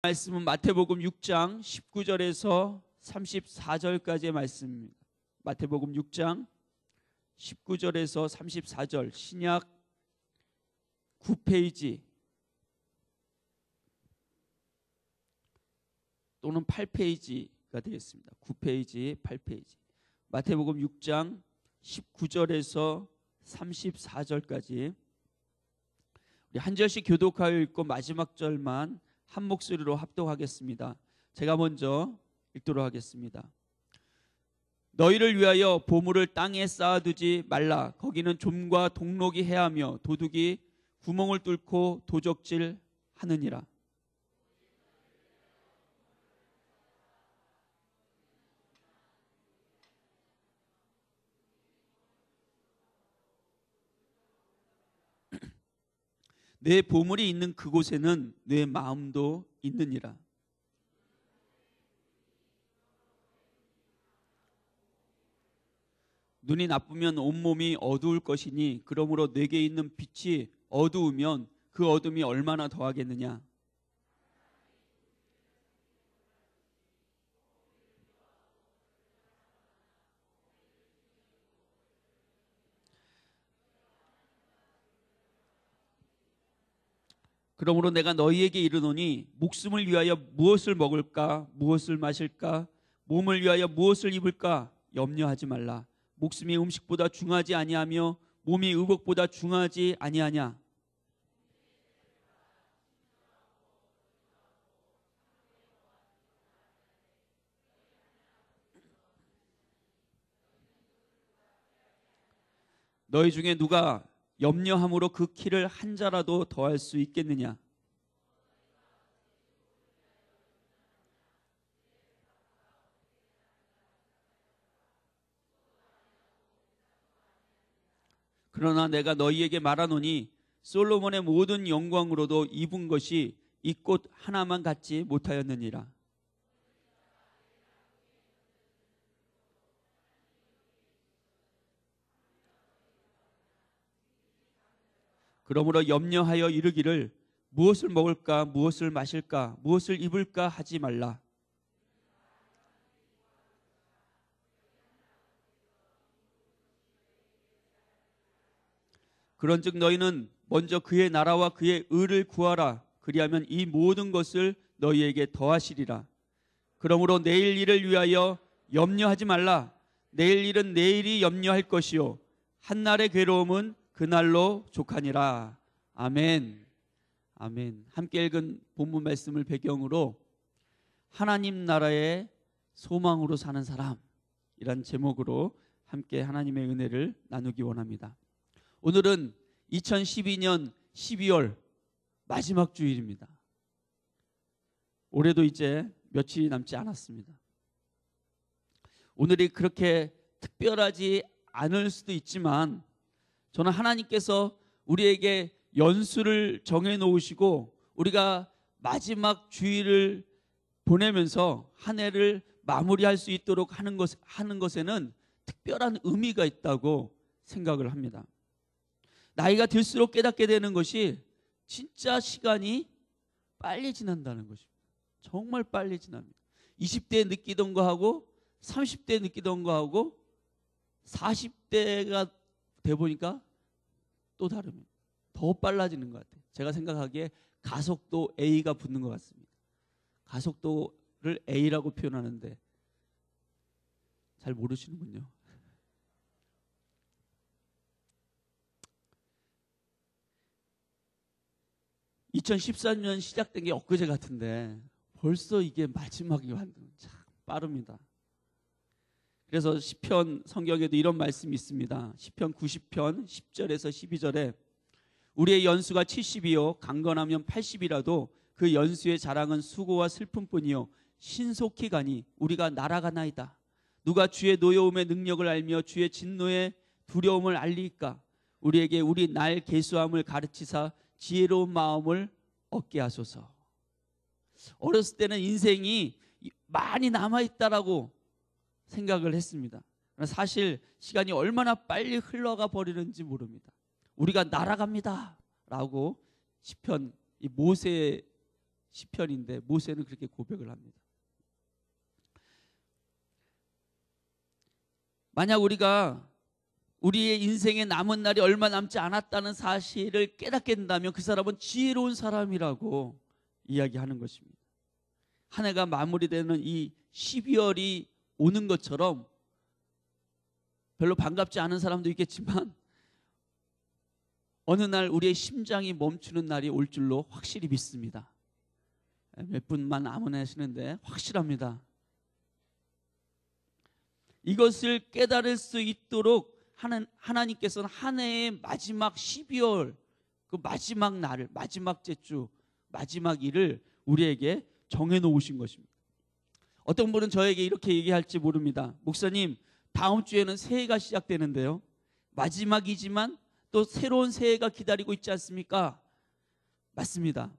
말씀은 마태복음 6장 19절에서 34절까지의 말씀입니다. 마태복음 6장 19절에서 34절, 신약 9페이지 또는 8페이지가 되겠습니다. 9페이지, 8페이지. 마태복음 6장 19절에서 34절까지 우리 한 절씩 교독하여 읽고 마지막 절만 한 목소리로 합독하겠습니다. 제가 먼저 읽도록 하겠습니다. 너희를 위하여 보물을 땅에 쌓아두지 말라. 거기는 좀과 동록이 해하며 도둑이 구멍을 뚫고 도적질 하느니라. 내 보물이 있는 그곳에는 내 마음도 있느니라. 눈이 나쁘면 온몸이 어두울 것이니 그러므로 내게 있는 빛이 어두우면 그 어둠이 얼마나 더하겠느냐. 그러므로 내가 너희에게 이르노니 목숨을 위하여 무엇을 먹을까 무엇을 마실까 몸을 위하여 무엇을 입을까 염려하지 말라. 목숨이 음식보다 중하지 아니하며 몸이 의복보다 중하지 아니하냐. 너희 중에 누가 염려함으로 그 키를 한 자라도 더할 수 있겠느냐. 그러나 내가 너희에게 말하노니 솔로몬의 모든 영광으로도 입은 것이 이 꽃 하나만 갖지 못하였느니라. 그러므로 염려하여 이르기를 무엇을 먹을까 무엇을 마실까 무엇을 입을까 하지 말라. 그런즉 너희는 먼저 그의 나라와 그의 의를 구하라. 그리하면 이 모든 것을 너희에게 더하시리라. 그러므로 내일 일을 위하여 염려하지 말라. 내일 일은 내일이 염려할 것이요 한날의 괴로움은 그날로 족하니라. 아멘. 아멘. 함께 읽은 본문 말씀을 배경으로 하나님 나라의 소망으로 사는 사람이란 제목으로 함께 하나님의 은혜를 나누기 원합니다. 오늘은 2012년 12월 마지막 주일입니다. 올해도 이제 며칠이 남지 않았습니다. 오늘이 그렇게 특별하지 않을 수도 있지만 저는 하나님께서 우리에게 연수를 정해 놓으시고 우리가 마지막 주일을 보내면서 한 해를 마무리할 수 있도록 하는 것에는 특별한 의미가 있다고 생각을 합니다. 나이가 들수록 깨닫게 되는 것이 진짜 시간이 빨리 지난다는 것입니다. 정말 빨리 지납니다. 20대에 느끼던 거하고 30대에 느끼던 거하고 40대가 돼 보니까 또 다릅니다. 더 빨라지는 것 같아요. 제가 생각하기에 가속도 A가 붙는 것 같습니다. 가속도를 A라고 표현하는데 잘 모르시는군요. (2014년) 시작된 게 엊그제 같은데 벌써 이게 마지막이 완전 참 빠릅니다. 그래서 시편 성경에도 이런 말씀이 있습니다. 시편 90편 10절에서 12절에 우리의 연수가 70이요 강건하면 80이라도 그 연수의 자랑은 수고와 슬픔뿐이요 신속히 가니 우리가 날아가나이다. 누가 주의 노여움의 능력을 알며 주의 진노의 두려움을 알리까. 우리에게 우리 날 계수함을 가르치사 지혜로운 마음을 얻게 하소서. 어렸을 때는 인생이 많이 남아있다라고 생각을 했습니다. 사실 시간이 얼마나 빨리 흘러가 버리는지 모릅니다. 우리가 날아갑니다 라고 시편, 이 모세의 시편인데 모세는 그렇게 고백을 합니다. 만약 우리가 우리의 인생에 남은 날이 얼마 남지 않았다는 사실을 깨닫게 된다면 그 사람은 지혜로운 사람이라고 이야기하는 것입니다. 한 해가 마무리되는 이 12월이 오는 것처럼 별로 반갑지 않은 사람도 있겠지만 어느 날 우리의 심장이 멈추는 날이 올 줄로 확실히 믿습니다. 몇 분만 암언하시는데 확실합니다. 이것을 깨달을 수 있도록 하나님께서는 한 해의 마지막 12월 그 마지막 날을, 마지막 제주, 마지막 일을 우리에게 정해놓으신 것입니다. 어떤 분은 저에게 이렇게 얘기할지 모릅니다. 목사님, 다음 주에는 새해가 시작되는데요, 마지막이지만 또 새로운 새해가 기다리고 있지 않습니까? 맞습니다.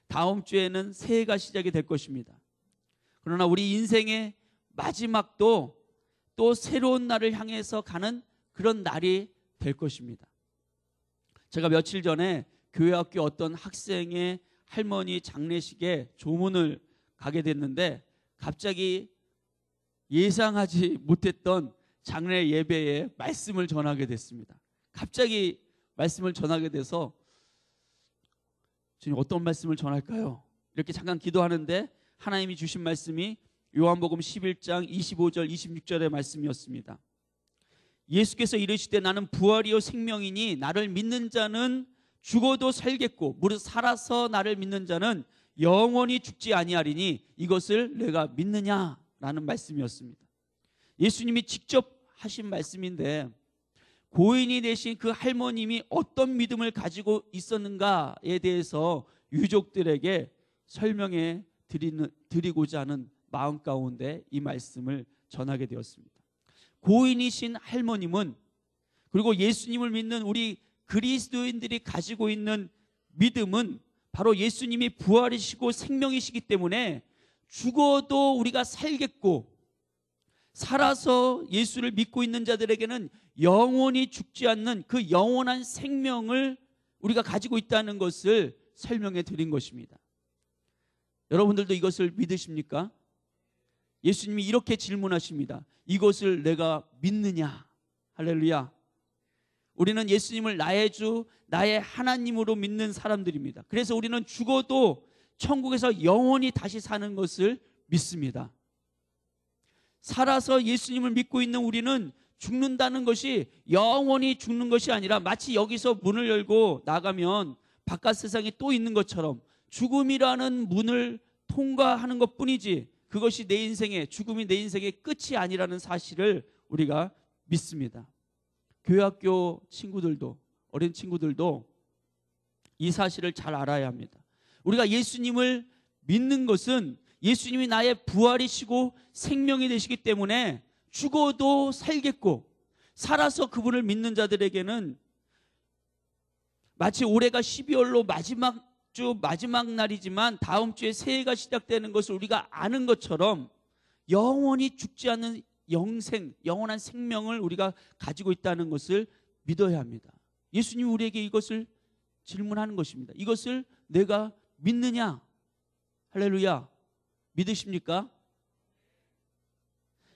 다음 주에는 새해가 시작이 될 것입니다. 그러나 우리 인생의 마지막도 또 새로운 날을 향해서 가는 그런 날이 될 것입니다. 제가 며칠 전에 교회 학교 어떤 학생의 할머니 장례식에 조문을 가게 됐는데 갑자기 예상하지 못했던 장례 예배에 말씀을 전하게 됐습니다. 갑자기 말씀을 전하게 돼서 주님, 어떤 말씀을 전할까요? 이렇게 잠깐 기도하는데 하나님이 주신 말씀이 요한복음 11장 25절 26절의 말씀이었습니다. 예수께서 이르시되 나는 부활이요 생명이니 나를 믿는 자는 죽어도 살겠고 무릇 살아서 나를 믿는 자는 영원히 죽지 아니하리니 이것을 내가 믿느냐라는 말씀이었습니다. 예수님이 직접 하신 말씀인데 고인이 되신 그 할머님이 어떤 믿음을 가지고 있었는가에 대해서 유족들에게 설명해 드리고자 하는 마음 가운데 이 말씀을 전하게 되었습니다. 고인이신 할머님은, 그리고 예수님을 믿는 우리 그리스도인들이 가지고 있는 믿음은 바로 예수님이 부활이시고 생명이시기 때문에 죽어도 우리가 살겠고 살아서 예수를 믿고 있는 자들에게는 영원히 죽지 않는 그 영원한 생명을 우리가 가지고 있다는 것을 설명해 드린 것입니다. 여러분들도 이것을 믿으십니까? 예수님이 이렇게 질문하십니다. 이것을 내가 믿느냐? 할렐루야. 우리는 예수님을 나의 주, 나의 하나님으로 믿는 사람들입니다. 그래서 우리는 죽어도 천국에서 영원히 다시 사는 것을 믿습니다. 살아서 예수님을 믿고 있는 우리는 죽는다는 것이 영원히 죽는 것이 아니라 마치 여기서 문을 열고 나가면 바깥 세상에 또 있는 것처럼 죽음이라는 문을 통과하는 것뿐이지 그것이 내 인생의, 죽음이 내 인생의 끝이 아니라는 사실을 우리가 믿습니다. 교회학교 친구들도, 어린 친구들도 이 사실을 잘 알아야 합니다. 우리가 예수님을 믿는 것은 예수님이 나의 부활이시고 생명이 되시기 때문에 죽어도 살겠고 살아서 그분을 믿는 자들에게는 마치 올해가 12월로 마지막 주 마지막 날이지만 다음 주에 새해가 시작되는 것을 우리가 아는 것처럼 영원히 죽지 않는 영생, 영원한 생명을 우리가 가지고 있다는 것을 믿어야 합니다. 예수님이 우리에게 이것을 질문하는 것입니다. 이것을 내가 믿느냐? 할렐루야. 믿으십니까?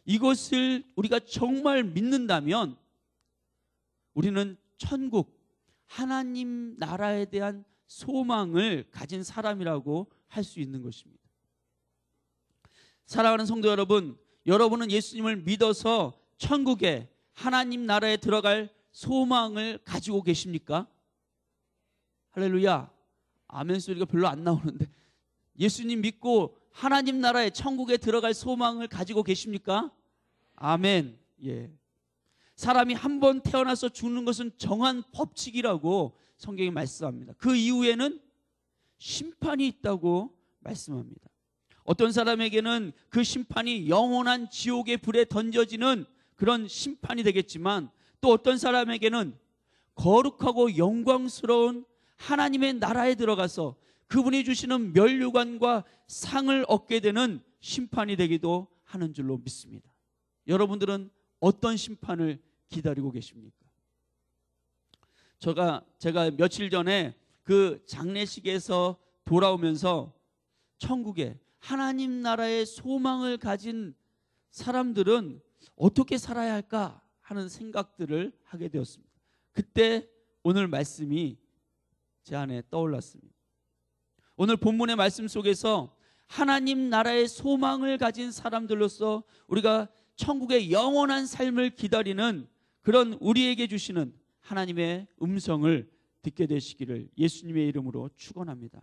이것을 우리가 정말 믿는다면 우리는 천국, 하나님 나라에 대한 소망을 가진 사람이라고 할 수 있는 것입니다. 사랑하는 성도 여러분, 여러분은 예수님을 믿어서 천국에, 하나님 나라에 들어갈 소망을 가지고 계십니까? 할렐루야. 아멘 소리가 별로 안 나오는데, 예수님 믿고 하나님 나라에, 천국에 들어갈 소망을 가지고 계십니까? 아멘. 예. 사람이 한 번 태어나서 죽는 것은 정한 법칙이라고 성경이 말씀합니다. 그 이후에는 심판이 있다고 말씀합니다. 어떤 사람에게는 그 심판이 영원한 지옥의 불에 던져지는 그런 심판이 되겠지만, 또 어떤 사람에게는 거룩하고 영광스러운 하나님의 나라에 들어가서 그분이 주시는 면류관과 상을 얻게 되는 심판이 되기도 하는 줄로 믿습니다. 여러분들은 어떤 심판을 기다리고 계십니까? 제가 며칠 전에 그 장례식에서 돌아오면서 천국에 하나님 나라의 소망을 가진 사람들은 어떻게 살아야 할까 하는 생각들을 하게 되었습니다. 그때 오늘 말씀이 제 안에 떠올랐습니다. 오늘 본문의 말씀 속에서 하나님 나라의 소망을 가진 사람들로서 우리가 천국의 영원한 삶을 기다리는 그런 우리에게 주시는 하나님의 음성을 듣게 되시기를 예수님의 이름으로 축원합니다.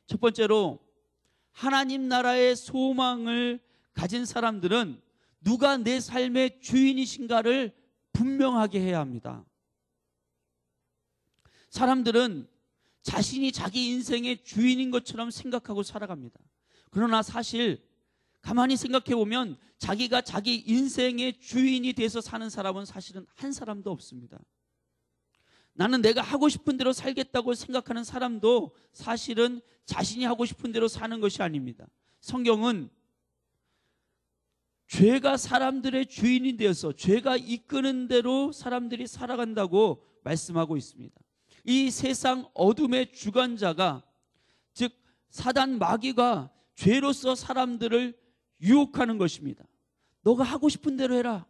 첫 번째로 하나님 나라의 소망을 가진 사람들은 누가 내 삶의 주인이신가를 분명하게 해야 합니다. 사람들은 자신이 자기 인생의 주인인 것처럼 생각하고 살아갑니다. 그러나 사실 가만히 생각해 보면 자기가 자기 인생의 주인이 돼서 사는 사람은 사실은 한 사람도 없습니다. 나는 내가 하고 싶은 대로 살겠다고 생각하는 사람도 사실은 자신이 하고 싶은 대로 사는 것이 아닙니다. 성경은 죄가 사람들의 주인이 되어서 죄가 이끄는 대로 사람들이 살아간다고 말씀하고 있습니다. 이 세상 어둠의 주관자가, 즉 사단 마귀가 죄로서 사람들을 유혹하는 것입니다. 너가 하고 싶은 대로 해라.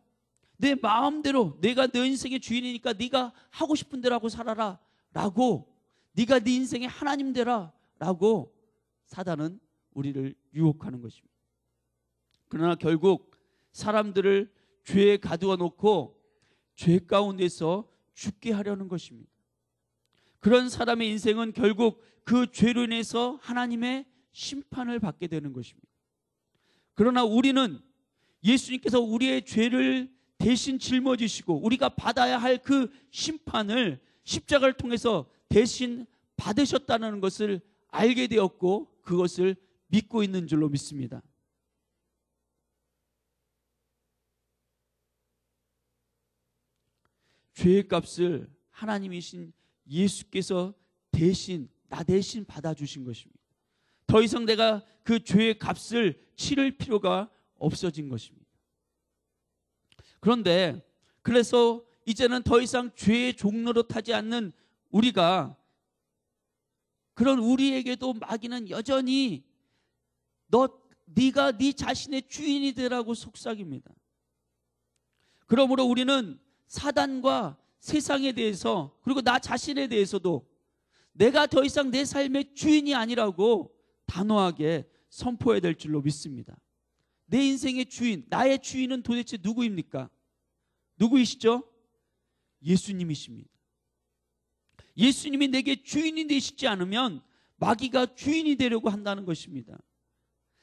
내 마음대로, 내가 너 인생의 주인이니까 네가 하고 싶은 대로 하고 살아라 라고, 네가 네 인생의 하나님 되라 라고 사단은 우리를 유혹하는 것입니다. 그러나 결국 사람들을 죄에 가두어 놓고 죄 가운데서 죽게 하려는 것입니다. 그런 사람의 인생은 결국 그 죄로 인해서 하나님의 심판을 받게 되는 것입니다. 그러나 우리는 예수님께서 우리의 죄를 대신 짊어지시고 우리가 받아야 할 그 심판을 십자가를 통해서 대신 받으셨다는 것을 알게 되었고 그것을 믿고 있는 줄로 믿습니다. 죄의 값을 하나님이신 예수께서 나 대신 받아주신 것입니다. 더 이상 내가 그 죄의 값을 치를 필요가 없어진 것입니다. 그런데 그래서 이제는 더 이상 죄의 종로로 타지 않는 우리가, 그런 우리에게도 마귀는 여전히 네가 네 자신의 주인이 되라고 속삭입니다. 그러므로 우리는 사단과 세상에 대해서, 그리고 나 자신에 대해서도 내가 더 이상 내 삶의 주인이 아니라고 단호하게 선포해야 될 줄로 믿습니다. 내 인생의 주인, 나의 주인은 도대체 누구입니까? 누구이시죠? 예수님이십니다. 예수님이 내게 주인이 되시지 않으면 마귀가 주인이 되려고 한다는 것입니다.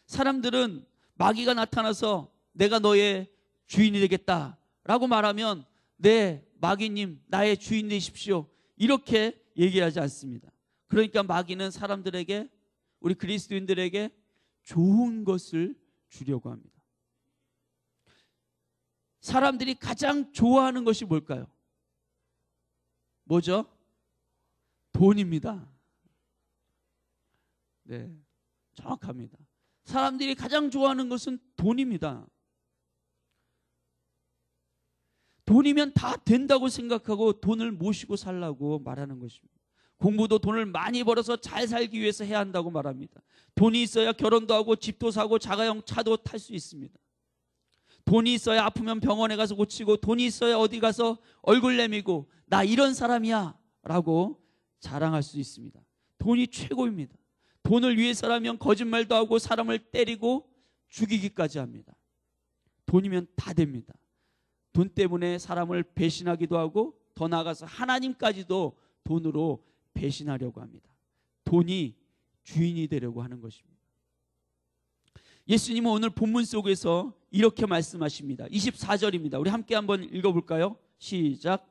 사람들은 마귀가 나타나서 내가 너의 주인이 되겠다라고 말하면 네, 마귀님 나의 주인 되십시오 이렇게 얘기하지 않습니다. 그러니까 마귀는 사람들에게, 우리 그리스도인들에게 좋은 것을 주려고 합니다. 사람들이 가장 좋아하는 것이 뭘까요? 뭐죠? 돈입니다. 네, 정확합니다. 사람들이 가장 좋아하는 것은 돈입니다. 돈이면 다 된다고 생각하고 돈을 모시고 살라고 말하는 것입니다. 공부도 돈을 많이 벌어서 잘 살기 위해서 해야 한다고 말합니다. 돈이 있어야 결혼도 하고 집도 사고 자가용 차도 탈 수 있습니다. 돈이 있어야 아프면 병원에 가서 고치고, 돈이 있어야 어디 가서 얼굴 내미고 나 이런 사람이야 라고 자랑할 수 있습니다. 돈이 최고입니다. 돈을 위해서라면 거짓말도 하고 사람을 때리고 죽이기까지 합니다. 돈이면 다 됩니다. 돈 때문에 사람을 배신하기도 하고 더 나아가서 하나님까지도 돈으로 배신하려고 합니다. 돈이 주인이 되려고 하는 것입니다. 예수님은 오늘 본문 속에서 이렇게 말씀하십니다. 24절입니다. 우리 함께 한번 읽어볼까요? 시작.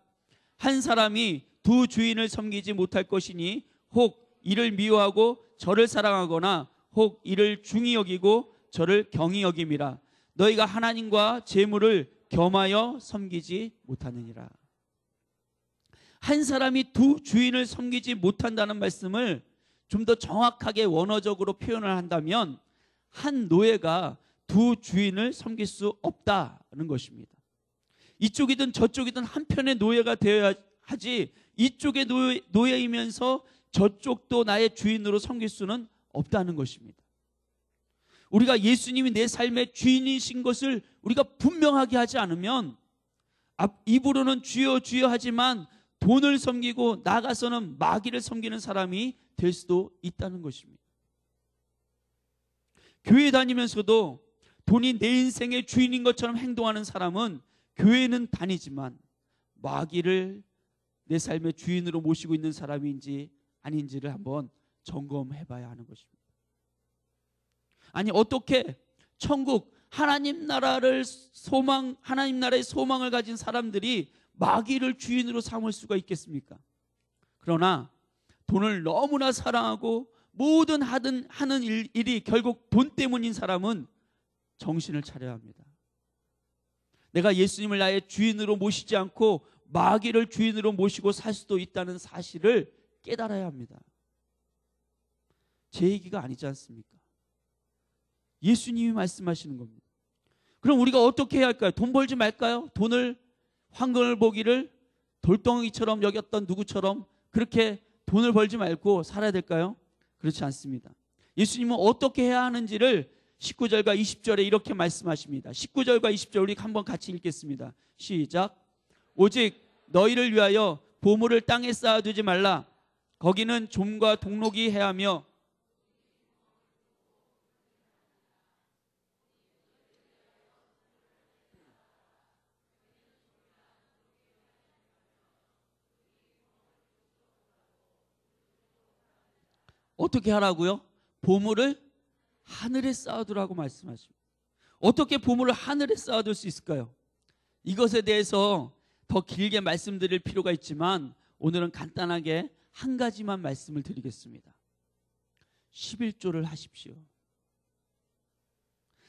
한 사람이 두 주인을 섬기지 못할 것이니 혹 이를 미워하고 저를 사랑하거나 혹 이를 중히 여기고 저를 경히 여김이라. 너희가 하나님과 재물을 겸하여 섬기지 못하느니라. 한 사람이 두 주인을 섬기지 못한다는 말씀을 좀 더 정확하게 원어적으로 표현을 한다면 한 노예가 두 주인을 섬길 수 없다는 것입니다. 이쪽이든 저쪽이든 한편의 노예가 되어야 하지 이쪽의 노예이면서 저쪽도 나의 주인으로 섬길 수는 없다는 것입니다. 우리가 예수님이 내 삶의 주인이신 것을 우리가 분명하게 하지 않으면 입으로는 주여 주여 하지만 돈을 섬기고 나가서는 마귀를 섬기는 사람이 될 수도 있다는 것입니다. 교회 다니면서도 돈이 내 인생의 주인인 것처럼 행동하는 사람은 교회는 다니지만 마귀를 내 삶의 주인으로 모시고 있는 사람인지 아닌지를 한번 점검해 봐야 하는 것입니다. 아니, 어떻게 천국 하나님 나라의 소망을 가진 사람들이 마귀를 주인으로 삼을 수가 있겠습니까? 그러나 돈을 너무나 사랑하고 모든 하는 일이 결국 돈 때문인 사람은 정신을 차려야 합니다. 내가 예수님을 나의 주인으로 모시지 않고 마귀를 주인으로 모시고 살 수도 있다는 사실을 깨달아야 합니다. 제 얘기가 아니지 않습니까? 예수님이 말씀하시는 겁니다. 그럼 우리가 어떻게 해야 할까요? 돈 벌지 말까요? 황금을 보기를 돌덩이처럼 여겼던 누구처럼 그렇게 돈을 벌지 말고 살아야 될까요? 그렇지 않습니다. 예수님은 어떻게 해야 하는지를 19절과 20절에 이렇게 말씀하십니다. 19절과 20절 우리 한번 같이 읽겠습니다. 시작. 오직 너희를 위하여 보물을 땅에 쌓아두지 말라. 거기는 좀과 동록이 해하며 어떻게 하라고요? 보물을 하늘에 쌓아두라고 말씀하십니다. 어떻게 보물을 하늘에 쌓아둘 수 있을까요? 이것에 대해서 더 길게 말씀드릴 필요가 있지만 오늘은 간단하게 한 가지만 말씀을 드리겠습니다. 11조를 하십시오.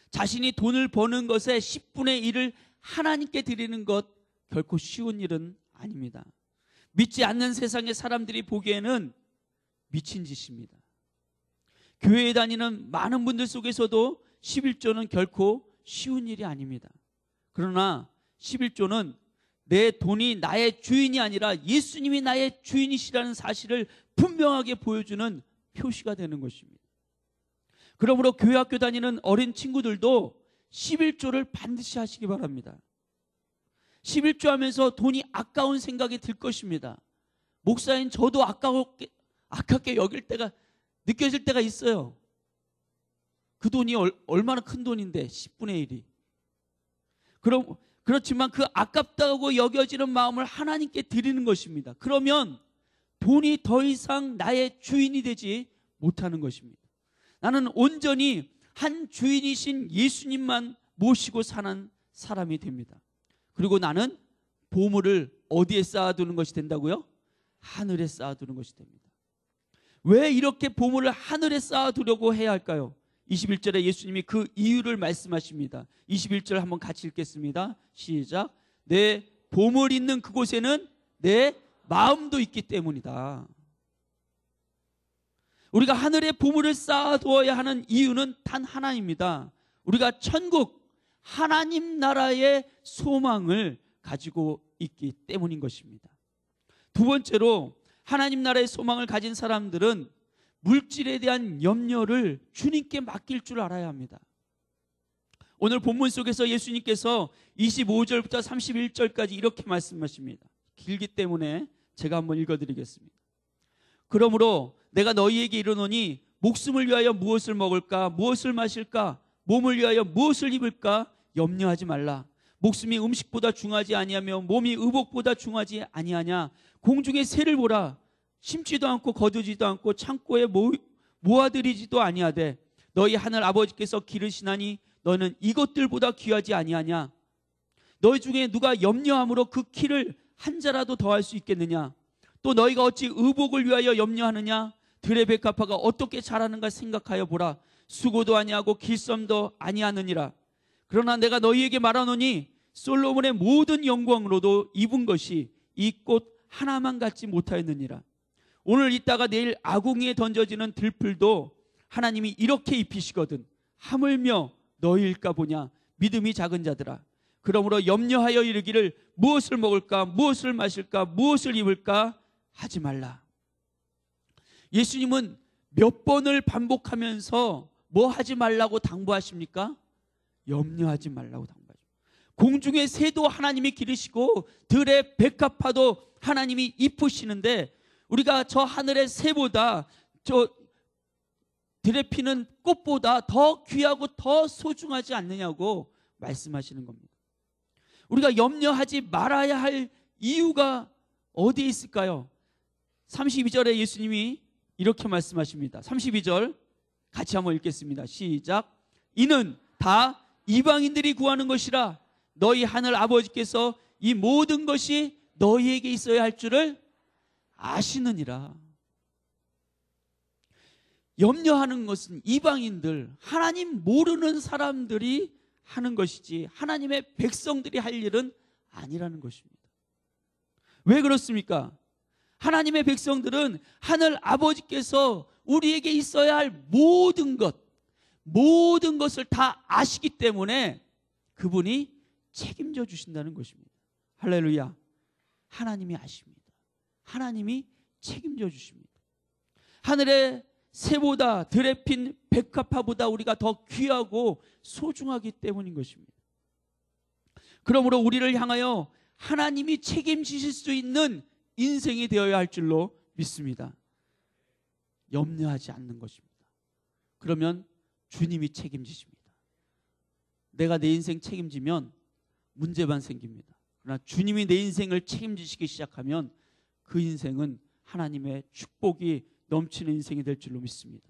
자신이 돈을 버는 것의 10분의 1을 하나님께 드리는 것 결코 쉬운 일은 아닙니다. 믿지 않는 세상의 사람들이 보기에는 미친 짓입니다. 교회에 다니는 많은 분들 속에서도 11조는 결코 쉬운 일이 아닙니다. 그러나 11조는 내 돈이 나의 주인이 아니라 예수님이 나의 주인이시라는 사실을 분명하게 보여주는 표시가 되는 것입니다. 그러므로 교회 학교 다니는 어린 친구들도 11조를 반드시 하시기 바랍니다. 11조 하면서 돈이 아까운 생각이 들 것입니다. 목사인 저도 아깝게 여길 때가 느껴질 때가 있어요. 그 돈이 얼마나 큰 돈인데 10분의 1이. 그렇지만 그 아깝다고 여겨지는 마음을 하나님께 드리는 것입니다. 그러면 돈이 더 이상 나의 주인이 되지 못하는 것입니다. 나는 온전히 한 주인이신 예수님만 모시고 사는 사람이 됩니다. 그리고 나는 보물을 어디에 쌓아두는 것이 된다고요? 하늘에 쌓아두는 것이 됩니다. 왜 이렇게 보물을 하늘에 쌓아두려고 해야 할까요? 21절에 예수님이 그 이유를 말씀하십니다. 21절 한번 같이 읽겠습니다. 시작. 내 보물 있는 그곳에는 내 마음도 있기 때문이다. 우리가 하늘에 보물을 쌓아두어야 하는 이유는 단 하나입니다. 우리가 천국 하나님 나라의 소망을 가지고 있기 때문인 것입니다. 두 번째로 하나님 나라의 소망을 가진 사람들은 물질에 대한 염려를 주님께 맡길 줄 알아야 합니다. 오늘 본문 속에서 예수님께서 25절부터 31절까지 이렇게 말씀하십니다. 길기 때문에 제가 한번 읽어드리겠습니다. 그러므로 내가 너희에게 이르노니 목숨을 위하여 무엇을 먹을까 무엇을 마실까 몸을 위하여 무엇을 입을까 염려하지 말라. 목숨이 음식보다 중하지 아니하며 몸이 의복보다 중하지 아니하냐. 공중의 새를 보라. 심지도 않고 거두지도 않고 창고에 모아들이지도 아니하되 너희 하늘 아버지께서 기르시나니 너는 이것들보다 귀하지 아니하냐. 너희 중에 누가 염려함으로 그 키를 한 자라도 더할 수 있겠느냐. 또 너희가 어찌 의복을 위하여 염려하느냐. 들의 백합화가 어떻게 자라는가 생각하여 보라. 수고도 아니하고 길섬도 아니하느니라. 그러나 내가 너희에게 말하노니 솔로몬의 모든 영광으로도 입은 것이 이 꽃 하나만 갖지 못하였느니라. 오늘 있다가 내일 아궁이에 던져지는 들풀도 하나님이 이렇게 입히시거든 하물며 너희일까 보냐. 믿음이 작은 자들아. 그러므로 염려하여 이르기를 무엇을 먹을까 무엇을 마실까 무엇을 입을까 하지 말라. 예수님은 몇 번을 반복하면서 뭐 하지 말라고 당부하십니까? 염려하지 말라고 당부하십니다. 공중의 새도 하나님이 기르시고 들의 백합화도 하나님이 입히시는데 우리가 저 하늘의 새보다 저 들에 피는 꽃보다 더 귀하고 더 소중하지 않느냐고 말씀하시는 겁니다. 우리가 염려하지 말아야 할 이유가 어디에 있을까요? 32절에 예수님이 이렇게 말씀하십니다. 32절 같이 한번 읽겠습니다. 시작. 이는 다 이방인들이 구하는 것이라 너희 하늘 아버지께서 이 모든 것이 너희에게 있어야 할 줄을 아시느니라. 염려하는 것은 이방인들, 하나님 모르는 사람들이 하는 것이지 하나님의 백성들이 할 일은 아니라는 것입니다. 왜 그렇습니까? 하나님의 백성들은 하늘 아버지께서 우리에게 있어야 할 모든 것을 다 아시기 때문에 그분이 책임져 주신다는 것입니다. 할렐루야. 하나님이 아십니다. 하나님이 책임져 주십니다. 하늘의 새보다 들에 핀 백합화보다 우리가 더 귀하고 소중하기 때문인 것입니다. 그러므로 우리를 향하여 하나님이 책임지실 수 있는 인생이 되어야 할 줄로 믿습니다. 염려하지 않는 것입니다. 그러면 주님이 책임지십니다. 내가 내 인생 책임지면 문제만 생깁니다. 그러나 주님이 내 인생을 책임지시기 시작하면 그 인생은 하나님의 축복이 넘치는 인생이 될 줄로 믿습니다.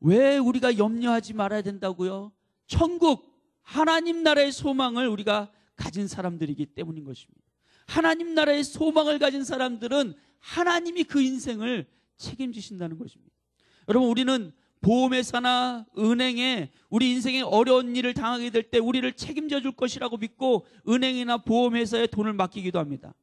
왜 우리가 염려하지 말아야 된다고요? 천국, 하나님 나라의 소망을 우리가 가진 사람들이기 때문인 것입니다. 하나님 나라의 소망을 가진 사람들은 하나님이 그 인생을 책임지신다는 것입니다. 여러분, 우리는 보험회사나 은행에 우리 인생에 어려운 일을 당하게 될 때 우리를 책임져 줄 것이라고 믿고 은행이나 보험회사에 돈을 맡기기도 합니다.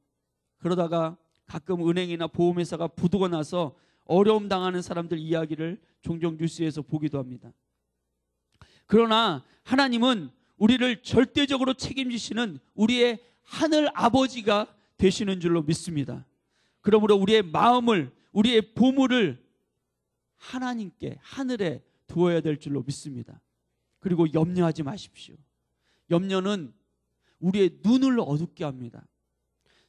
그러다가 가끔 은행이나 보험회사가 부도가 나서 어려움 당하는 사람들 이야기를 종종 뉴스에서 보기도 합니다. 그러나 하나님은 우리를 절대적으로 책임지시는 우리의 하늘 아버지가 되시는 줄로 믿습니다. 그러므로 우리의 마음을, 우리의 보물을 하나님께, 하늘에 두어야 될 줄로 믿습니다. 그리고 염려하지 마십시오. 염려는 우리의 눈을 어둡게 합니다.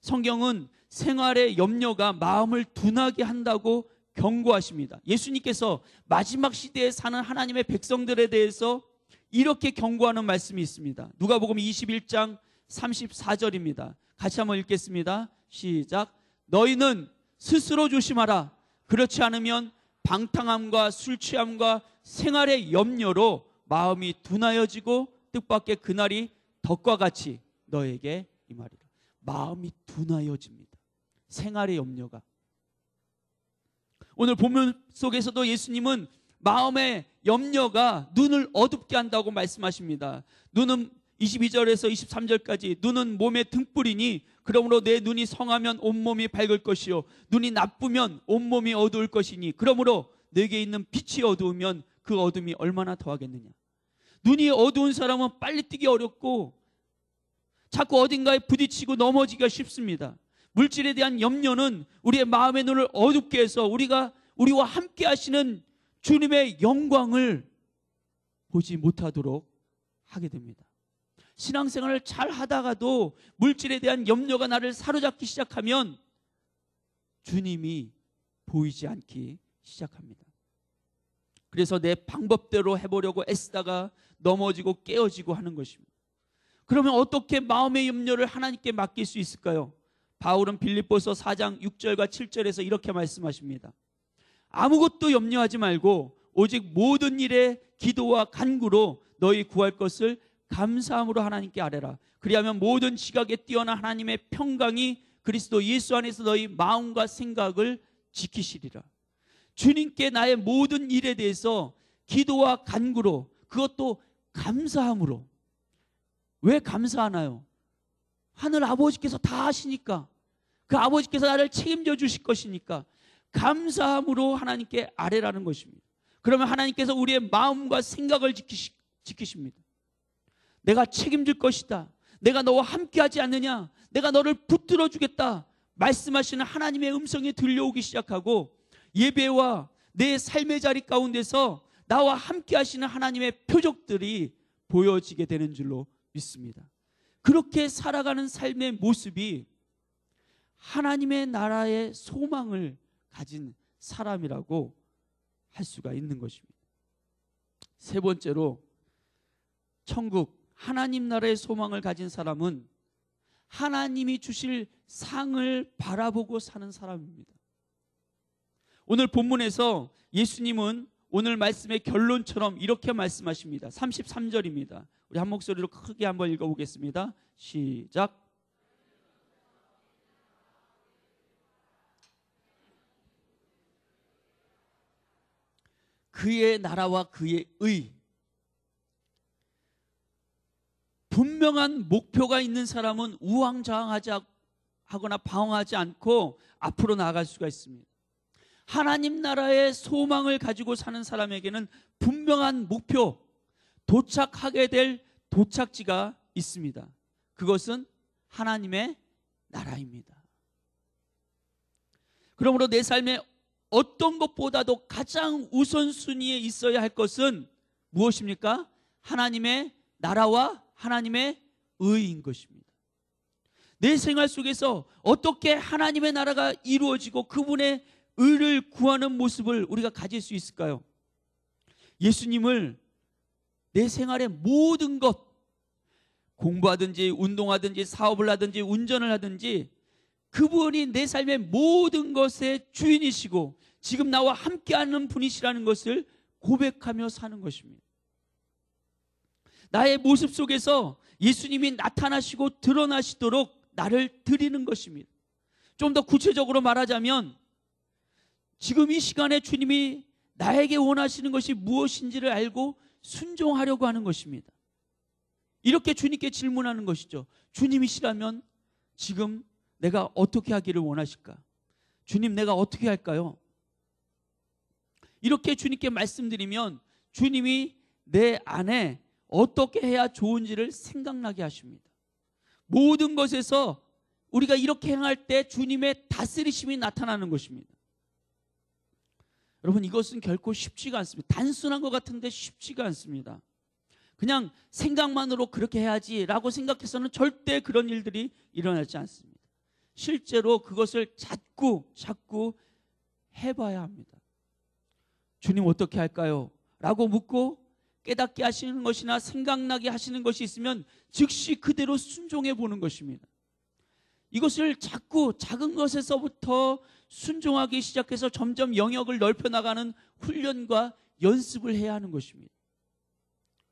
성경은 생활의 염려가 마음을 둔하게 한다고 경고하십니다. 예수님께서 마지막 시대에 사는 하나님의 백성들에 대해서 이렇게 경고하는 말씀이 있습니다. 누가복음 21장 34절입니다. 같이 한번 읽겠습니다. 시작. 너희는 스스로 조심하라. 그렇지 않으면 방탕함과 술 취함과 생활의 염려로 마음이 둔하여지고 뜻밖의 그날이 덕과 같이 너에게 임하리라. 마음이 둔하여집니다. 생활의 염려가. 오늘 본문 속에서도 예수님은 마음의 염려가 눈을 어둡게 한다고 말씀하십니다. 눈은 22절에서 23절까지 눈은 몸의 등불이니 그러므로 내 눈이 성하면 온몸이 밝을 것이요 눈이 나쁘면 온몸이 어두울 것이니 그러므로 내게 있는 빛이 어두우면 그 어둠이 얼마나 더하겠느냐. 눈이 어두운 사람은 빨리 뛰기 어렵고 자꾸 어딘가에 부딪히고 넘어지기가 쉽습니다. 물질에 대한 염려는 우리의 마음의 눈을 어둡게 해서 우리와 함께 하시는 주님의 영광을 보지 못하도록 하게 됩니다. 신앙생활을 잘 하다가도 물질에 대한 염려가 나를 사로잡기 시작하면 주님이 보이지 않기 시작합니다. 그래서 내 방법대로 해보려고 애쓰다가 넘어지고 깨어지고 하는 것입니다. 그러면 어떻게 마음의 염려를 하나님께 맡길 수 있을까요? 바울은 빌립보서 4장 6절과 7절에서 이렇게 말씀하십니다. 아무것도 염려하지 말고 오직 모든 일에 기도와 간구로 너희 구할 것을 감사함으로 하나님께 아뢰라. 그리하면 모든 지각에 뛰어난 하나님의 평강이 그리스도 예수 안에서 너희 마음과 생각을 지키시리라. 주님께 나의 모든 일에 대해서 기도와 간구로, 그것도 감사함으로. 왜 감사하나요? 하늘 아버지께서 다 하시니까, 그 아버지께서 나를 책임져 주실 것이니까 감사함으로 하나님께 아뢰라는 것입니다. 그러면 하나님께서 우리의 마음과 생각을 지키십니다. 내가 책임질 것이다. 내가 너와 함께하지 않느냐. 내가 너를 붙들어 주겠다. 말씀하시는 하나님의 음성이 들려오기 시작하고 예배와 내 삶의 자리 가운데서 나와 함께 하시는 하나님의 표적들이 보여지게 되는 줄로 믿습니다. 그렇게 살아가는 삶의 모습이 하나님의 나라의 소망을 가진 사람이라고 할 수가 있는 것입니다. 세 번째로, 천국, 하나님 나라의 소망을 가진 사람은 하나님이 주실 상을 바라보고 사는 사람입니다. 오늘 본문에서 예수님은 오늘 말씀의 결론처럼 이렇게 말씀하십니다. 33절입니다. 우리 한 목소리로 크게 한번 읽어보겠습니다. 시작. 그의 나라와 그의 의, 분명한 목표가 있는 사람은 우왕좌왕하지 하거나 방황하지 않고 앞으로 나아갈 수가 있습니다. 하나님 나라의 소망을 가지고 사는 사람에게는 분명한 목표, 도착하게 될 도착지가 있습니다. 그것은 하나님의 나라입니다. 그러므로 내 삶에 어떤 것보다도 가장 우선순위에 있어야 할 것은 무엇입니까? 하나님의 나라와 하나님의 의인 것입니다. 내 생활 속에서 어떻게 하나님의 나라가 이루어지고 그분의 의를 구하는 모습을 우리가 가질 수 있을까요? 예수님을 내 생활의 모든 것, 공부하든지 운동하든지 사업을 하든지 운전을 하든지 그분이 내 삶의 모든 것의 주인이시고 지금 나와 함께하는 분이시라는 것을 고백하며 사는 것입니다. 나의 모습 속에서 예수님이 나타나시고 드러나시도록 나를 드리는 것입니다. 좀 더 구체적으로 말하자면 지금 이 시간에 주님이 나에게 원하시는 것이 무엇인지를 알고 순종하려고 하는 것입니다. 이렇게 주님께 질문하는 것이죠. 주님이시라면 지금 내가 어떻게 하기를 원하실까? 주님, 내가 어떻게 할까요? 이렇게 주님께 말씀드리면 주님이 내 안에 어떻게 해야 좋은지를 생각나게 하십니다. 모든 것에서 우리가 이렇게 행할 때 주님의 다스리심이 나타나는 것입니다. 여러분, 이것은 결코 쉽지가 않습니다. 단순한 것 같은데 쉽지가 않습니다. 그냥 생각만으로 그렇게 해야지라고 생각해서는 절대 그런 일들이 일어나지 않습니다. 실제로 그것을 자꾸 해봐야 합니다. 주님 어떻게 할까요? 라고 묻고 깨닫게 하시는 것이나 생각나게 하시는 것이 있으면 즉시 그대로 순종해 보는 것입니다. 이것을 자꾸 작은 것에서부터 순종하기 시작해서 점점 영역을 넓혀 나가는 훈련과 연습을 해야 하는 것입니다.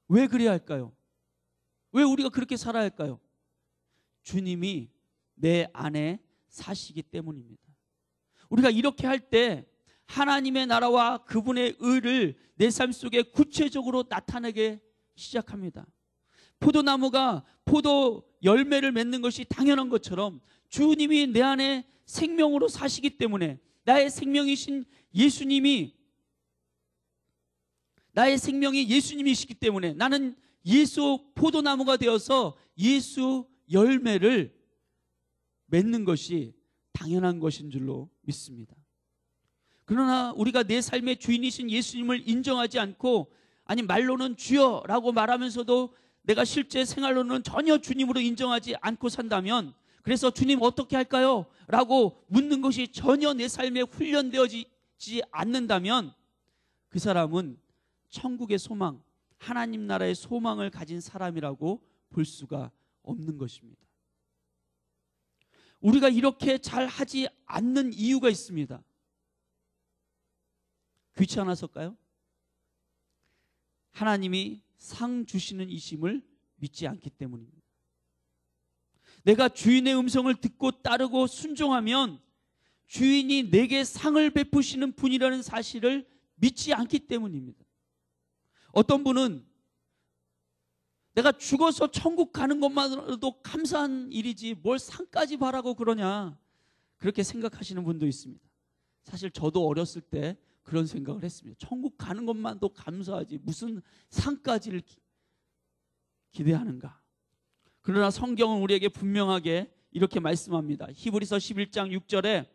왜 그래야 할까요? 왜 우리가 그렇게 살아야 할까요? 주님이 내 안에 사시기 때문입니다. 우리가 이렇게 할 때 하나님의 나라와 그분의 의를 내 삶 속에 구체적으로 나타내게 시작합니다. 포도나무가 포도 열매를 맺는 것이 당연한 것처럼 주님이 내 안에 생명으로 사시기 때문에 나의 생명이신 예수님이 나의 생명이 예수님이시기 때문에 나는 예수 포도나무가 되어서 예수 열매를 맺는 것이 당연한 것인 줄로 믿습니다. 그러나 우리가 내 삶의 주인이신 예수님을 인정하지 않고 아니 말로는 주여라고 말하면서도 내가 실제 생활로는 전혀 주님으로 인정하지 않고 산다면 그래서 주님 어떻게 할까요? 라고 묻는 것이 전혀 내 삶에 훈련되어지지 않는다면 그 사람은 천국의 소망, 하나님 나라의 소망을 가진 사람이라고 볼 수가 없는 것입니다. 우리가 이렇게 잘 하지 않는 이유가 있습니다. 귀찮아서일까요? 하나님이 상 주시는 이심을 믿지 않기 때문입니다. 내가 주인의 음성을 듣고 따르고 순종하면 주인이 내게 상을 베푸시는 분이라는 사실을 믿지 않기 때문입니다. 어떤 분은 내가 죽어서 천국 가는 것만으로도 감사한 일이지 뭘 상까지 바라고 그러냐 그렇게 생각하시는 분도 있습니다. 사실 저도 어렸을 때 그런 생각을 했습니다. 천국 가는 것만도 감사하지 무슨 상까지를 기대하는가. 그러나 성경은 우리에게 분명하게 이렇게 말씀합니다. 히브리서 11장 6절에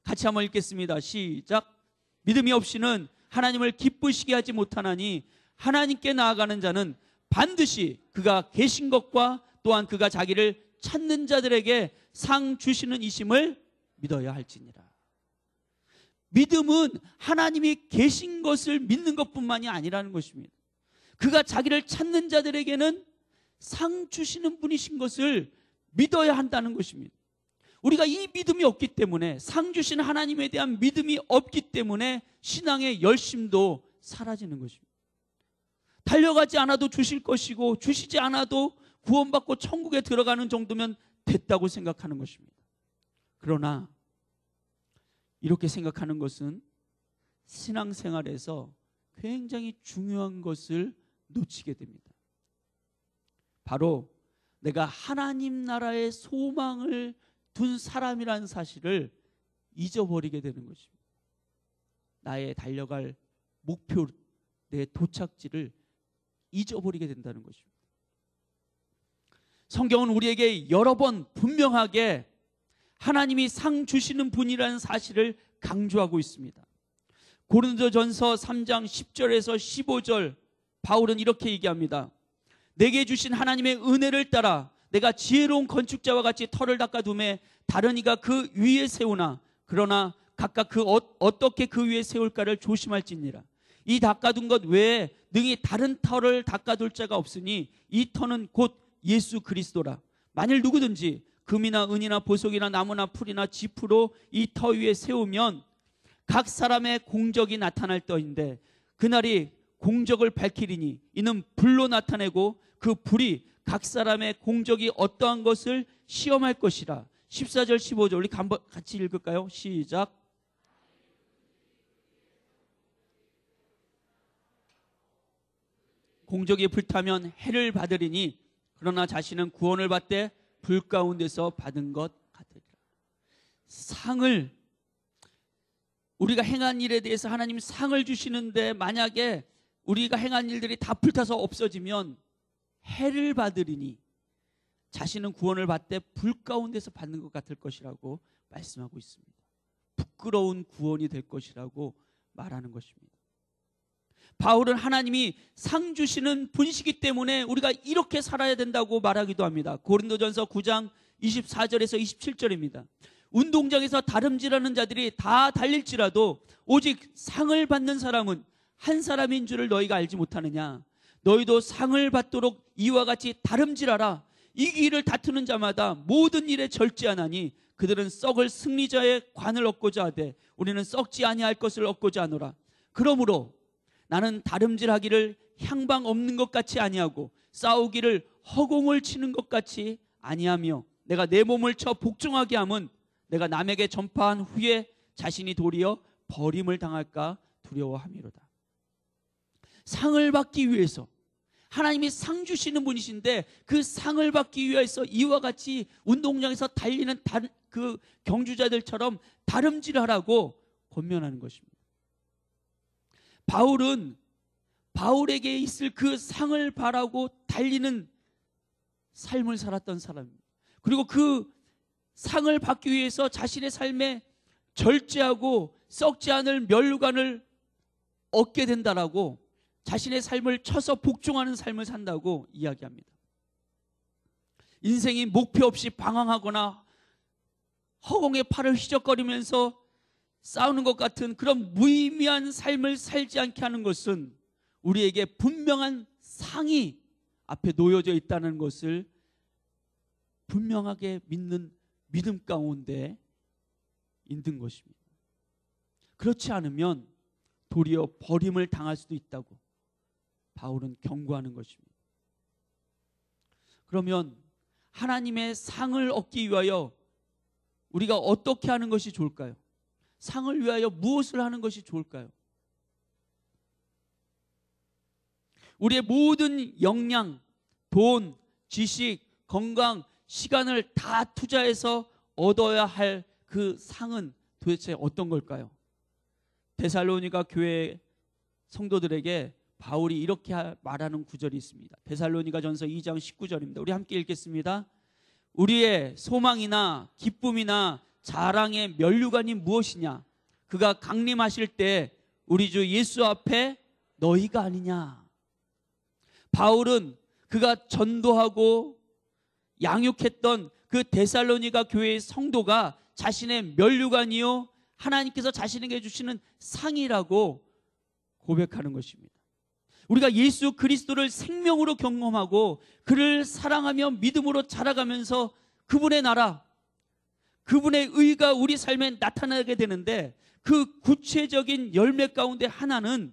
같이 한번 읽겠습니다. 시작. 믿음이 없이는 하나님을 기쁘시게 하지 못하나니 하나님께 나아가는 자는 반드시 그가 계신 것과 또한 그가 자기를 찾는 자들에게 상 주시는 이심을 믿어야 할지니라. 믿음은 하나님이 계신 것을 믿는 것뿐만이 아니라는 것입니다. 그가 자기를 찾는 자들에게는 상 주시는 분이신 것을 믿어야 한다는 것입니다. 우리가 이 믿음이 없기 때문에, 상 주신 하나님에 대한 믿음이 없기 때문에 신앙의 열심도 사라지는 것입니다. 달려가지 않아도 주실 것이고 주시지 않아도 구원받고 천국에 들어가는 정도면 됐다고 생각하는 것입니다. 그러나 이렇게 생각하는 것은 신앙생활에서 굉장히 중요한 것을 놓치게 됩니다. 바로 내가 하나님 나라의 소망을 둔 사람이라는 사실을 잊어버리게 되는 것입니다. 나의 달려갈 목표, 내 도착지를 잊어버리게 된다는 것입니다. 성경은 우리에게 여러 번 분명하게 하나님이 상 주시는 분이라는 사실을 강조하고 있습니다. 고린도전서 3장 10절에서 15절 바울은 이렇게 얘기합니다. 내게 주신 하나님의 은혜를 따라 내가 지혜로운 건축자와 같이 터를 닦아두매 다른 이가 그 위에 세우나 그러나 각각 어떻게 그 위에 세울까를 조심할지니라. 이 닦아둔 것 외에 능히 다른 터를 닦아둘 자가 없으니 이 터는 곧 예수 그리스도라. 만일 누구든지 금이나 은이나 보석이나 나무나 풀이나 지푸로 이 터 위에 세우면 각 사람의 공적이 나타날 터인데 그날이 공적을 밝히리니 이는 불로 나타내고 그 불이 각 사람의 공적이 어떠한 것을 시험할 것이라. 14절 15절 우리 같이 읽을까요? 시작. 공적이 불타면 해를 받으리니 그러나 자신은 구원을 받되 불 가운데서 받은 것 같으리라. 상을, 우리가 행한 일에 대해서 하나님이 상을 주시는데 만약에 우리가 행한 일들이 다 불타서 없어지면 해를 받으리니 자신은 구원을 받되 불 가운데서 받는 것 같을 것이라고 말씀하고 있습니다. 부끄러운 구원이 될 것이라고 말하는 것입니다. 바울은 하나님이 상 주시는 분이시기 때문에 우리가 이렇게 살아야 된다고 말하기도 합니다. 고린도전서 9장 24절에서 27절입니다. 운동장에서 다름질하는 자들이 다 달릴지라도 오직 상을 받는 사람은 한 사람인 줄을 너희가 알지 못하느냐. 너희도 상을 받도록 이와 같이 다름질하라. 이 길을 다투는 자마다 모든 일에 절제하나니 그들은 썩을 승리자의 관을 얻고자 하되 우리는 썩지 아니할 것을 얻고자 하노라. 그러므로 나는 다름질하기를 향방 없는 것 같이 아니하고 싸우기를 허공을 치는 것 같이 아니하며 내가 내 몸을 쳐 복종하게 함은 내가 남에게 전파한 후에 자신이 도리어 버림을 당할까 두려워함이로다. 상을 받기 위해서 하나님이 상 주시는 분이신데 그 상을 받기 위해서 이와 같이 운동장에서 달리는 그 경주자들처럼 다름질하라고 권면하는 것입니다. 바울은 바울에게 있을 그 상을 바라고 달리는 삶을 살았던 사람입니다. 그리고 그 상을 받기 위해서 자신의 삶에 절제하고 썩지 않을 멸류관을 얻게 된다라고 자신의 삶을 쳐서 복종하는 삶을 산다고 이야기합니다. 인생이 목표 없이 방황하거나 허공에 팔을 휘적거리면서 싸우는 것 같은 그런 무의미한 삶을 살지 않게 하는 것은 우리에게 분명한 상이 앞에 놓여져 있다는 것을 분명하게 믿는 믿음 가운데 있는 것입니다. 그렇지 않으면 도리어 버림을 당할 수도 있다고 바울은 경고하는 것입니다. 그러면 하나님의 상을 얻기 위하여 우리가 어떻게 하는 것이 좋을까요? 상을 위하여 무엇을 하는 것이 좋을까요? 우리의 모든 역량, 돈, 지식, 건강, 시간을 다 투자해서 얻어야 할 그 상은 도대체 어떤 걸까요? 데살로니가 교회 성도들에게 바울이 이렇게 말하는 구절이 있습니다. 데살로니가전서 2장 19절입니다. 우리 함께 읽겠습니다. 우리의 소망이나 기쁨이나 자랑의 면류관이 무엇이냐? 그가 강림하실 때 우리 주 예수 앞에 너희가 아니냐. 바울은 그가 전도하고 양육했던 그 데살로니가 교회의 성도가 자신의 면류관이요 하나님께서 자신에게 주시는 상이라고 고백하는 것입니다. 우리가 예수 그리스도를 생명으로 경험하고 그를 사랑하며 믿음으로 자라가면서 그분의 나라, 그분의 의가 우리 삶에 나타나게 되는데, 그 구체적인 열매 가운데 하나는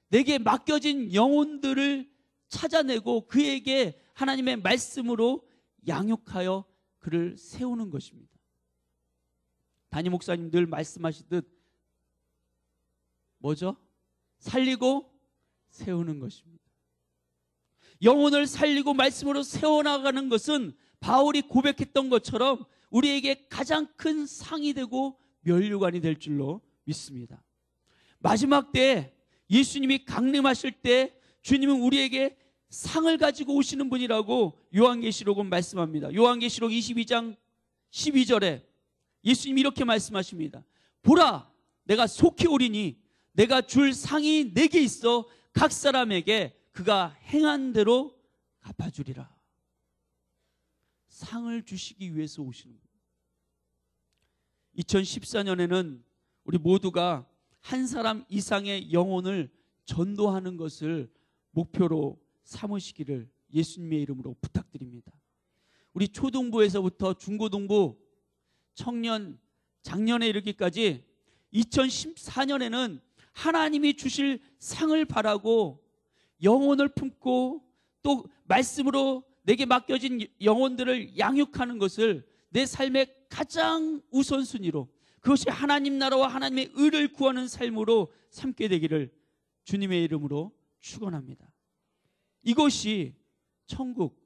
내게 맡겨진 영혼들을 찾아내고 그에게 하나님의 말씀으로 양육하여 그를 세우는 것입니다. 담임 목사님 늘 말씀하시듯 뭐죠? 살리고 세우는 것입니다. 영혼을 살리고 말씀으로 세워나가는 것은 바울이 고백했던 것처럼 우리에게 가장 큰 상이 되고 면류관이 될 줄로 믿습니다. 마지막 때에 예수님이 강림하실 때 주님은 우리에게 상을 가지고 오시는 분이라고 요한계시록은 말씀합니다. 요한계시록 22장 12절에 예수님이 이렇게 말씀하십니다. 보라, 내가 속히 오리니 내가 줄 상이 내게 있어 각 사람에게 그가 행한 대로 갚아주리라. 상을 주시기 위해서 오시는 분. 2014년에는 우리 모두가 한 사람 이상의 영혼을 전도하는 것을 목표로 삼으시기를 예수님의 이름으로 부탁드립니다. 우리 초등부에서부터 중고등부, 청년, 작년에 이르기까지 2014년에는 하나님이 주실 상을 바라고 영혼을 품고 또 말씀으로 내게 맡겨진 영혼들을 양육하는 것을 내 삶의 가장 우선순위로, 그것이 하나님 나라와 하나님의 의를 구하는 삶으로 삼게 되기를 주님의 이름으로 축원합니다. 이것이 천국,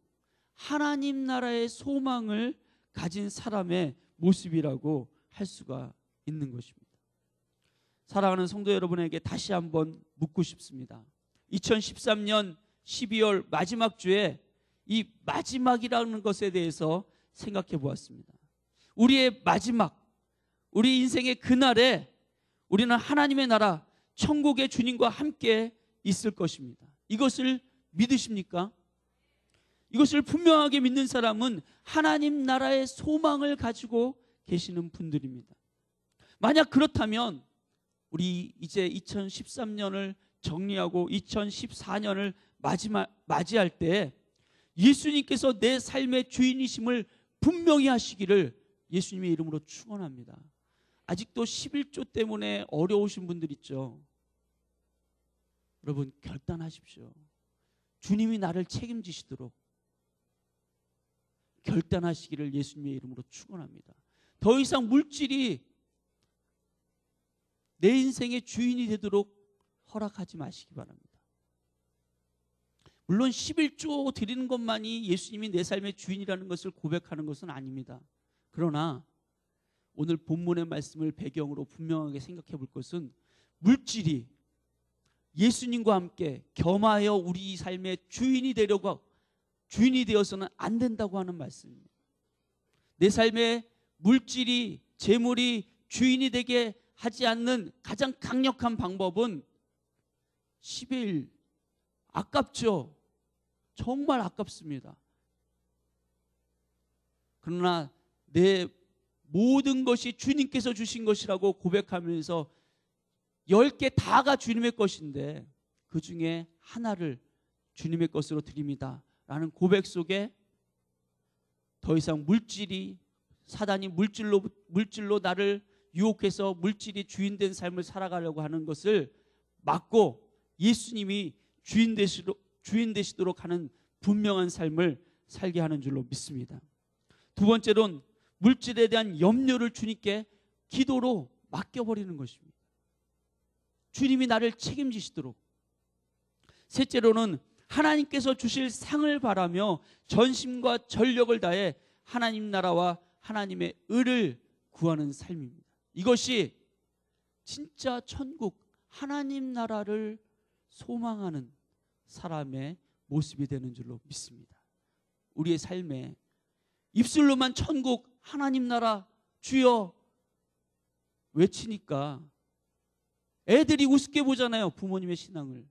하나님 나라의 소망을 가진 사람의 모습이라고 할 수가 있는 것입니다. 사랑하는 성도 여러분에게 다시 한번 묻고 싶습니다. 2013년 12월 마지막 주에 이 마지막이라는 것에 대해서 생각해 보았습니다. 우리의 마지막, 우리 인생의 그날에 우리는 하나님의 나라, 천국의 주님과 함께 있을 것입니다. 이것을 믿으십니까? 이것을 분명하게 믿는 사람은 하나님 나라의 소망을 가지고 계시는 분들입니다. 만약 그렇다면 우리 이제 2013년을 정리하고 2014년을 맞이할 때 예수님께서 내 삶의 주인이심을 분명히 하시기를 예수님의 이름으로 축원합니다. 아직도 11조 때문에 어려우신 분들 있죠. 여러분, 결단하십시오. 주님이 나를 책임지시도록 결단하시기를 예수님의 이름으로 축원합니다. 더 이상 물질이 내 인생의 주인이 되도록 허락하지 마시기 바랍니다. 물론 11조 드리는 것만이 예수님이 내 삶의 주인이라는 것을 고백하는 것은 아닙니다. 그러나 오늘 본문의 말씀을 배경으로 분명하게 생각해 볼 것은 물질이 예수님과 함께 겸하여 우리 삶의 주인이 되어서는 안 된다고 하는 말씀입니다. 내 삶의 물질이, 재물이 주인이 되게 하지 않는 가장 강력한 방법은 10의 1. 아깝죠. 정말 아깝습니다. 그러나 내 모든 것이 주님께서 주신 것이라고 고백하면서 10개 다가 주님의 것인데 그 중에 하나를 주님의 것으로 드립니다 라는 고백 속에 더 이상 사단이 물질로 나를 유혹해서 물질이 주인된 삶을 살아가려고 하는 것을 막고 예수님이 주인 되시도록 하는 분명한 삶을 살게 하는 줄로 믿습니다. 두 번째로는 물질에 대한 염려를 주님께 기도로 맡겨버리는 것입니다. 주님이 나를 책임지시도록. 셋째로는 하나님께서 주실 상을 바라며 전심과 전력을 다해 하나님 나라와 하나님의 의를 구하는 삶입니다. 이것이 진짜 천국, 하나님 나라를 소망하는 사람의 모습이 되는 줄로 믿습니다. 우리의 삶에 입술로만 천국, 하나님 나라, 주여 외치니까 애들이 우습게 보잖아요, 부모님의 신앙을.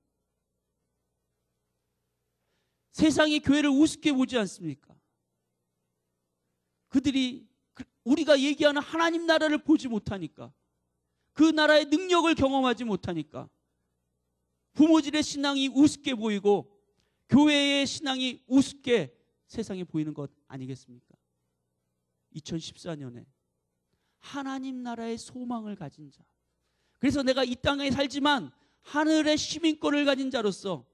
세상이 교회를 우습게 보지 않습니까? 그들이 우리가 얘기하는 하나님 나라를 보지 못하니까, 그 나라의 능력을 경험하지 못하니까 부모들의 신앙이 우습게 보이고 교회의 신앙이 우습게 세상에 보이는 것 아니겠습니까? 2014년에 하나님 나라의 소망을 가진 자, 그래서 내가 이 땅에 살지만 하늘의 시민권을 가진 자로서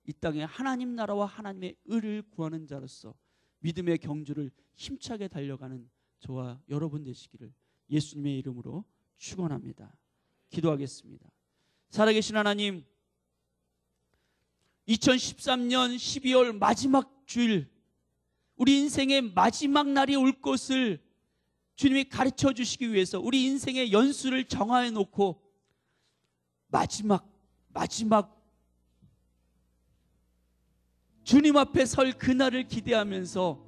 이 땅에 하나님 나라와 하나님의 의를 구하는 자로서 믿음의 경주를 힘차게 달려가는 저와 여러분 되시기를 예수님의 이름으로 축원합니다. 기도하겠습니다. 살아계신 하나님, 2013년 12월 마지막 주일, 우리 인생의 마지막 날이 올 것을 주님이 가르쳐 주시기 위해서 우리 인생의 연수를 정하여 놓고 마지막 주님 앞에 설 그날을 기대하면서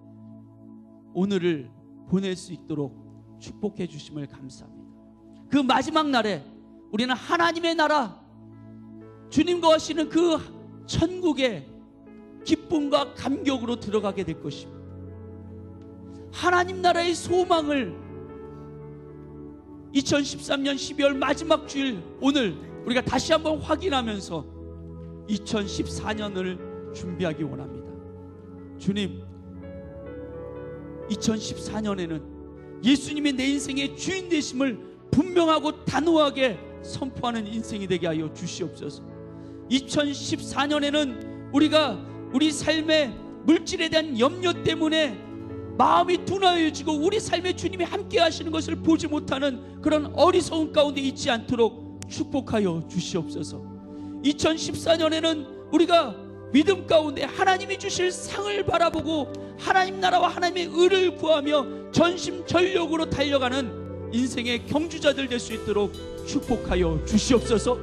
오늘을 보낼 수 있도록 축복해 주심을 감사합니다. 그 마지막 날에 우리는 하나님의 나라, 주님과 하시는 그 천국의 기쁨과 감격으로 들어가게 될 것입니다. 하나님 나라의 소망을 2013년 12월 마지막 주일 오늘 우리가 다시 한번 확인하면서 2014년을 준비하기 원합니다. 주님, 2014년에는 예수님의 내 인생의 주인 되심을 분명하고 단호하게 선포하는 인생이 되게 하여 주시옵소서. 2014년에는 우리가 우리 삶의 물질에 대한 염려 때문에 마음이 둔하여지고 우리 삶에 주님이 함께 하시는 것을 보지 못하는 그런 어리석은 가운데 있지 않도록 축복하여 주시옵소서. 2014년에는 우리가 믿음 가운데 하나님이 주실 상을 바라보고 하나님 나라와 하나님의 의를 구하며 전심전력으로 달려가는 인생의 경주자들 될 수 있도록 축복하여 주시옵소서.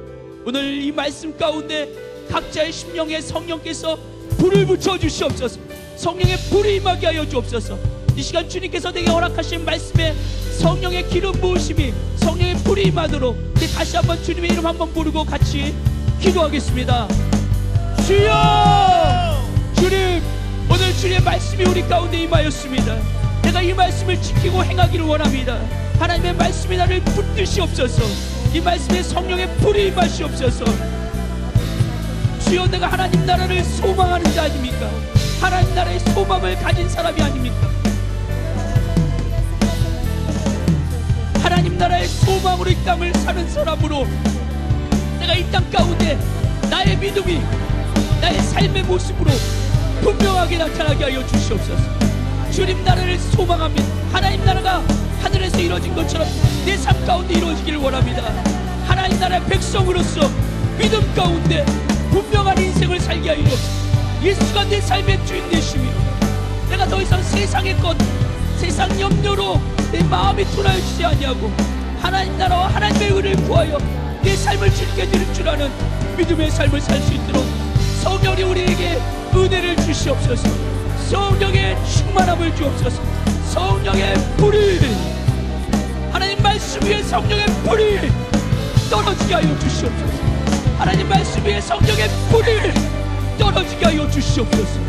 오늘 이 말씀 가운데 각자의 심령에 성령께서 불을 붙여 주시옵소서. 성령의 불이 임하게 하여 주옵소서. 이 시간 주님께서 내게 허락하신 말씀에 성령의 기름 부으심이, 성령의 불이 임하도록 우리 다시 한번 주님의 이름 한번 부르고 같이 기도하겠습니다. 주여! 주님, 오늘 주님의 말씀이 우리 가운데 임하였습니다. 내가 이 말씀을 지키고 행하기를 원합니다. 하나님의 말씀이 나를 붙드시옵소서. 이 말씀에 성령의 불이 임하시옵소서. 주여, 내가 하나님 나라를 소망하는 자 아닙니까? 하나님 나라의 소망을 가진 사람이 아닙니까? 하나님 나라의 소망으로 이 땅을 사는 사람으로 내가 이 땅 가운데 나의 믿음이 나의 삶의 모습으로 분명하게 나타나게 하여 주시옵소서. 주님 나라를 소망합니다. 하나님 나라가 하늘에서 이루어진 것처럼 내 삶 가운데 이루어지기를 원합니다. 하나님 나라의 백성으로서 믿음 가운데 분명한 인생을 살게 하여 주옵소서. 예수가 내 삶의 주인 되시며 내가 더 이상 세상의 것, 세상 염려로 내 마음이 둔하여지지 아니하고 하나님 나라와 하나님의 의를 구하여 내 삶을 즐겨 드릴 줄 아는 믿음의 삶을 살 수 있도록 성령이 우리에게 은혜를 주시옵소서. 성령의 충만함을 주옵소서. 성령의 불이, 하나님 말씀 위에 성령의 불이 떨어지게 하여 주시옵소서. 하나님 말씀 위에 성령의 불이 떨어지게 하여 주시옵소서.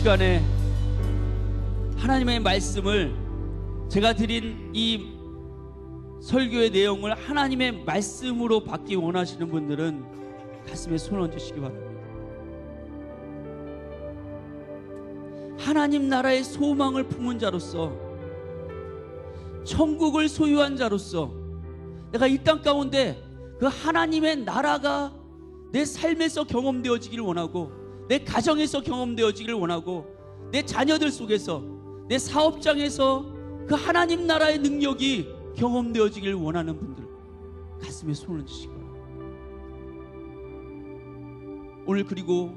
시간에 하나님의 말씀을, 제가 드린 이 설교의 내용을 하나님의 말씀으로 받기 원하시는 분들은 가슴에 손 얹으시기 바랍니다. 하나님 나라의 소망을 품은 자로서, 천국을 소유한 자로서, 내가 이 땅 가운데 그 하나님의 나라가 내 삶에서 경험되어지기를 원하고, 내 가정에서 경험되어지기를 원하고, 내 자녀들 속에서, 내 사업장에서 그 하나님 나라의 능력이 경험되어지기를 원하는 분들 가슴에 손을 얹으시기 바랍니다. 오늘 그리고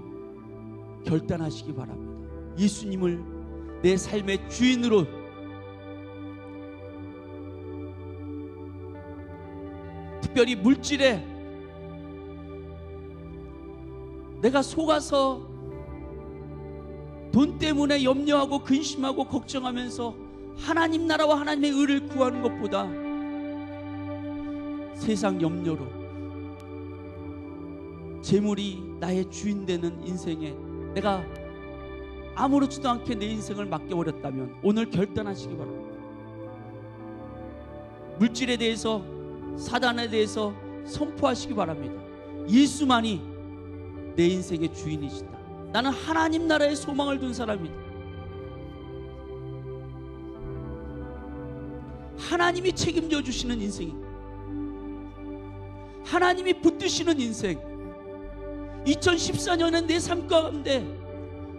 결단하시기 바랍니다. 예수님을 내 삶의 주인으로, 특별히 물질에 내가 속아서 돈 때문에 염려하고 근심하고 걱정하면서 하나님 나라와 하나님의 의를 구하는 것보다 세상 염려로 재물이 나의 주인 되는 인생에 내가 아무렇지도 않게 내 인생을 맡겨버렸다면 오늘 결단하시기 바랍니다. 물질에 대해서, 사단에 대해서 선포하시기 바랍니다. 예수만이 내 인생의 주인이시다. 나는 하나님 나라의 소망을 둔 사람이다. 하나님이 책임져 주시는 인생이다. 하나님이 붙드시는 인생. 2014년은 내 삶 가운데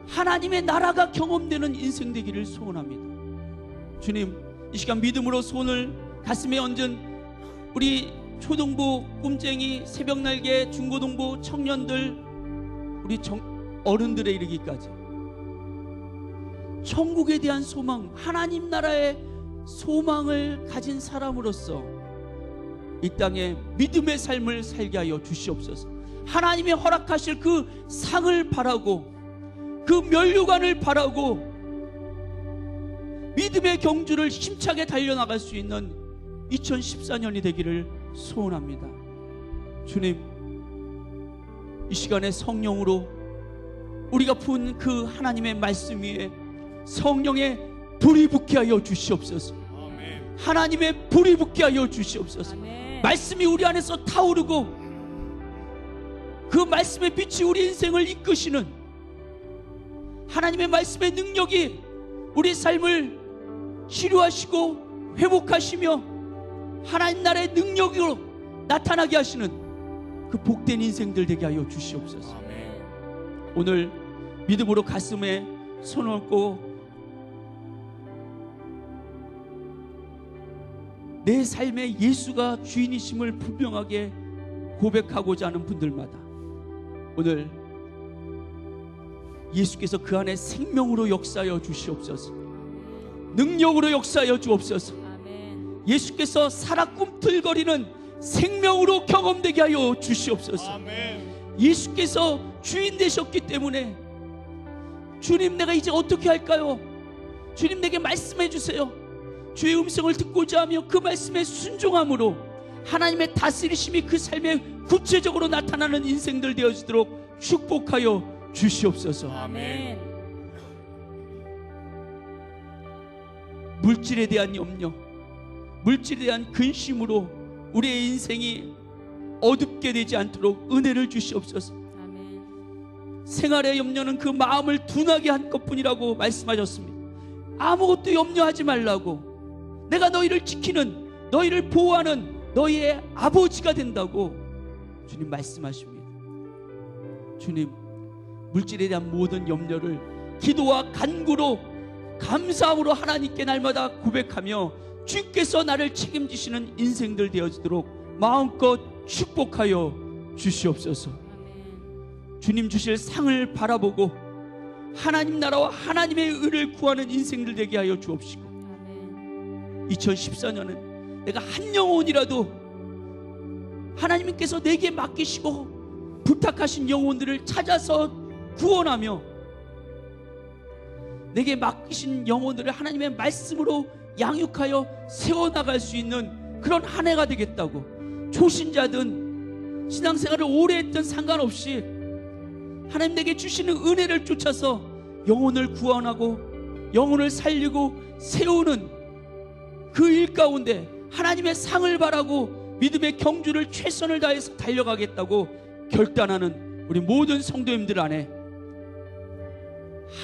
하나님의 나라가 경험되는 인생 되기를 소원합니다. 주님, 이 시간 믿음으로 손을 가슴에 얹은 우리 초등부 꿈쟁이, 새벽날개, 중고등부 청년들, 우리 어른들에 이르기까지 천국에 대한 소망, 하나님 나라의 소망을 가진 사람으로서 이 땅에 믿음의 삶을 살게 하여 주시옵소서. 하나님이 허락하실 그 상을 바라고, 그 면류관을 바라고 믿음의 경주를 힘차게 달려나갈 수 있는 2014년이 되기를 소원합니다. 주님, 이 시간에 성령으로 우리가 푼 그 하나님의 말씀 위에 성령의 불이 붙게 하여 주시옵소서. 아멘. 하나님의 불이 붙게 하여 주시옵소서. 아멘. 말씀이 우리 안에서 타오르고 그 말씀의 빛이 우리 인생을 이끄시는 하나님의 말씀의 능력이 우리 삶을 치료하시고 회복하시며 하나님 나라의 능력으로 나타나게 하시는 그 복된 인생들 되게 하여 주시옵소서. 아멘. 오늘 믿음으로 가슴에 손을 얹고 내 삶에 예수가 주인이심을 분명하게 고백하고자 하는 분들마다 오늘 예수께서 그 안에 생명으로 역사하여 주시옵소서. 능력으로 역사하여 주옵소서. 아멘. 예수께서 살아 꿈틀거리는 생명으로 경험되게 하여 주시옵소서. 아멘. 예수께서 주인 되셨기 때문에 주님, 내가 이제 어떻게 할까요? 주님, 내게 말씀해 주세요. 주의 음성을 듣고자 하며 그 말씀에 순종함으로 하나님의 다스리심이 그 삶에 구체적으로 나타나는 인생들 되어지도록 축복하여 주시옵소서. 아멘. 물질에 대한 염려, 물질에 대한 근심으로 우리의 인생이 어둡게 되지 않도록 은혜를 주시옵소서. 아멘. 생활의 염려는 그 마음을 둔하게 한 것뿐이라고 말씀하셨습니다. 아무것도 염려하지 말라고, 내가 너희를 지키는, 너희를 보호하는 너희의 아버지가 된다고 주님 말씀하십니다. 주님, 물질에 대한 모든 염려를 기도와 간구로 감사함으로 하나님께 날마다 고백하며 주께서 나를 책임지시는 인생들 되어지도록 마음껏 축복하여 주시옵소서. 주님 주실 상을 바라보고 하나님 나라와 하나님의 의를 구하는 인생들 되게 하여 주옵시고 2014년은 내가 한 영혼이라도 하나님께서 내게 맡기시고 부탁하신 영혼들을 찾아서 구원하며 내게 맡기신 영혼들을 하나님의 말씀으로 양육하여 세워나갈 수 있는 그런 한 해가 되겠다고, 초신자든 신앙생활을 오래 했든 상관없이 하나님 내게 주시는 은혜를 쫓아서 영혼을 구원하고 영혼을 살리고 세우는 그 일 가운데 하나님의 상을 바라고 믿음의 경주를 최선을 다해서 달려가겠다고 결단하는 우리 모든 성도님들 안에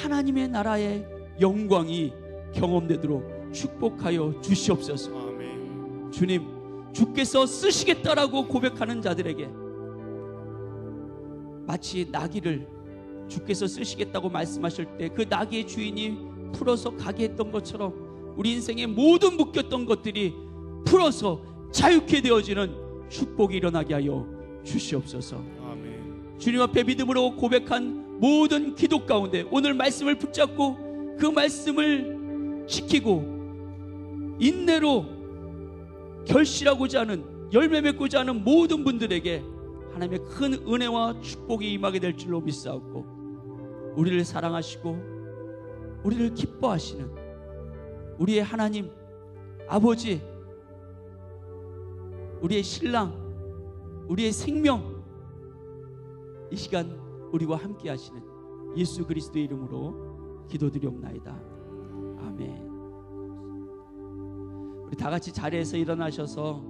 하나님의 나라의 영광이 경험되도록 축복하여 주시옵소서. 아멘. 주님, 주께서 쓰시겠다라고 고백하는 자들에게 마치 나귀를 주께서 쓰시겠다고 말씀하실 때 그 나귀의 주인이 풀어서 가게 했던 것처럼 우리 인생의 모든 묶였던 것들이 풀어서 자유케 되어지는 축복이 일어나게 하여 주시옵소서. 아멘. 주님 앞에 믿음으로 고백한 모든 기도 가운데 오늘 말씀을 붙잡고 그 말씀을 지키고 인내로 결실하고자 하는, 열매 맺고자 하는 모든 분들에게 하나님의 큰 은혜와 축복이 임하게 될 줄로 믿사옵고, 우리를 사랑하시고 우리를 기뻐하시는 우리의 하나님 아버지, 우리의 신랑, 우리의 생명, 이 시간 우리와 함께 하시는 예수 그리스도의 이름으로 기도드리옵나이다. 아멘. 우리 다 같이 자리에서 일어나셔서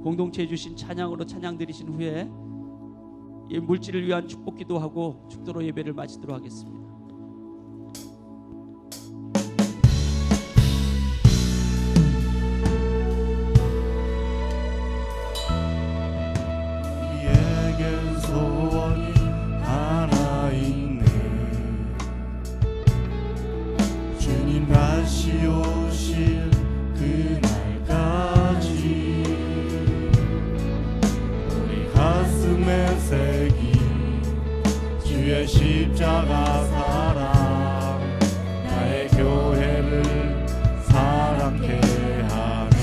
공동체에 주신 찬양으로 찬양 드리신 후에 이 물질을 위한 축복 기도하고 축도로 예배를 마치도록 하겠습니다. 우리에겐 소원이 하나 있네. 주님 다시 오실 그날까지 우리 가슴에 새긴 주의 십자가 사랑, 나의 교회를 사랑케 하네.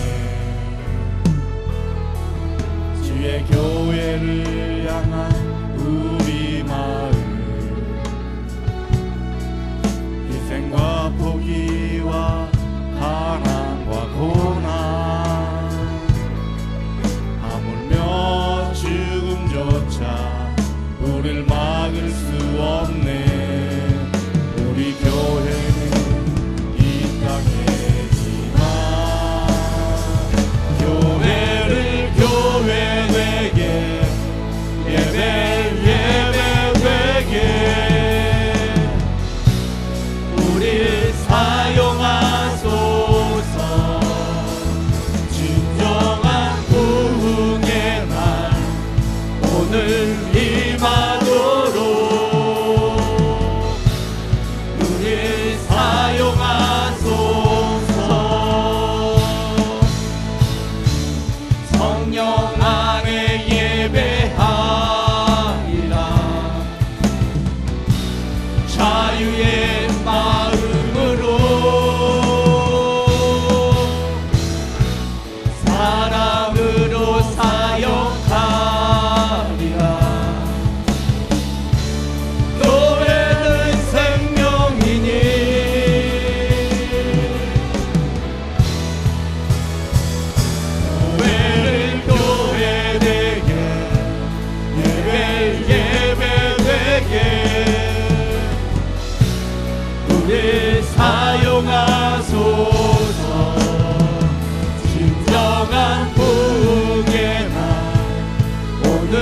주의 교회를 향한 우리 마음, 희생과 포기와 가난과 고난, 하물며 죽음조차 우릴 막을 수 없네. 우리 교회는 이 땅에지만 교회를 교회 되게, 예배 되게 우릴 사용하소서. 진정한 부흥의 날 오늘 임하도록 우릴 사용하소서. 성령 안에 예배하리라. 자유의 마음으로 사랑으로 사역하리라. 교회는 생명이니 교회를 교회 되게, 예배 되게 우릴 사용하소서. 진정한 부흥의 날 오늘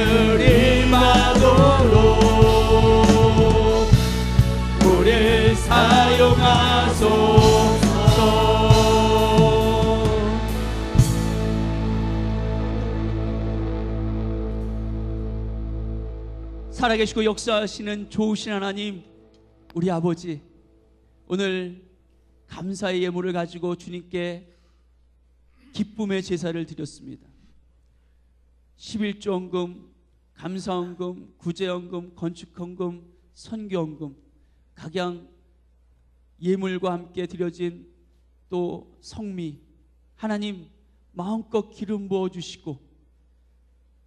임하도록 우릴 사용하소서. 살아계시고 역사하시는 좋으신 하나님, 우리 아버지, 오늘 감사의 예물을 가지고 주님께 기쁨의 제사를 드렸습니다. 11조헌금, 감사헌금, 구제헌금, 건축헌금, 선교헌금, 각양 예물과 함께 드려진 또 성미, 하나님 마음껏 기름 부어주시고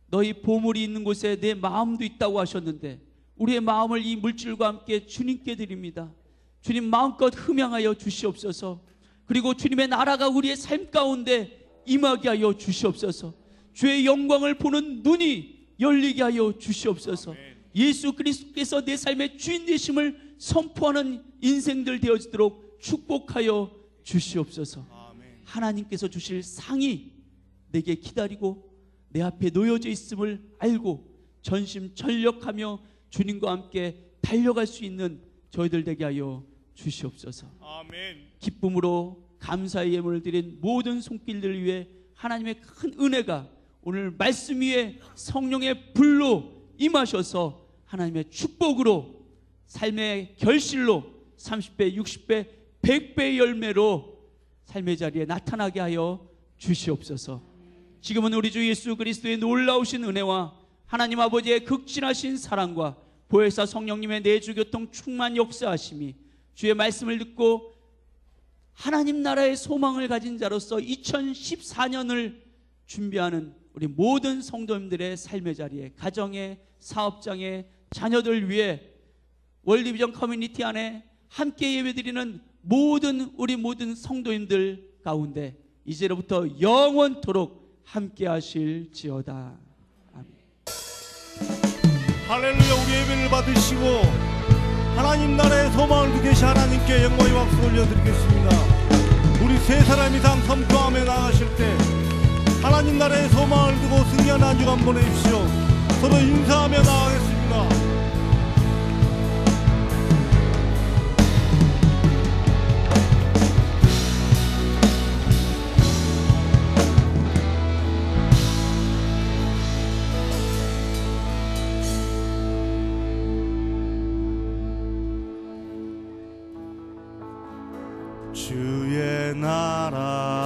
너희 보물이 있는 곳에 내 마음도 있다고 하셨는데 우리의 마음을 이 물질과 함께 주님께 드립니다. 주님 마음껏 흠양하여 주시옵소서. 그리고 주님의 나라가 우리의 삶 가운데 임하게 하여 주시옵소서. 주의 영광을 보는 눈이 열리게 하여 주시옵소서. 예수 그리스도께서 내 삶의 주인 되심을 선포하는 인생들 되어지도록 축복하여 주시옵소서. 하나님께서 주실 상이 내게 기다리고 내 앞에 놓여져 있음을 알고 전심전력하며 주님과 함께 달려갈 수 있는 저희들 되게 하여 주시옵소서. 아멘. 기쁨으로 감사의 예물을 드린 모든 손길들 위해 하나님의 큰 은혜가 오늘 말씀 위에 성령의 불로 임하셔서 하나님의 축복으로 삶의 결실로 30배, 60배, 100배의 열매로 삶의 자리에 나타나게 하여 주시옵소서. 지금은 우리 주 예수 그리스도의 놀라우신 은혜와 하나님 아버지의 극진하신 사랑과 보혜사 성령님의 내주교통 충만 역사하심이 주의 말씀을 듣고 하나님 나라의 소망을 가진 자로서 2014년을 준비하는 우리 모든 성도님들의 삶의 자리에, 가정에, 사업장에, 자녀들 위해 월드비전 커뮤니티 안에 함께 예배드리는 우리 모든 성도님들 가운데 이제로부터 영원토록 함께 하실지어다. 아멘. 할렐루야. 우리 예배를 받으시고 하나님 나라의 소망을 두고 계신 하나님께 영광의 박수 올려드리겠습니다. 우리 세 사람 이상 선포하며 나가실 때 하나님 나라의 소망을 두고 승리하는 한 주간 보내십시오. 서로 인사하며 나가겠습니다. 주의 나라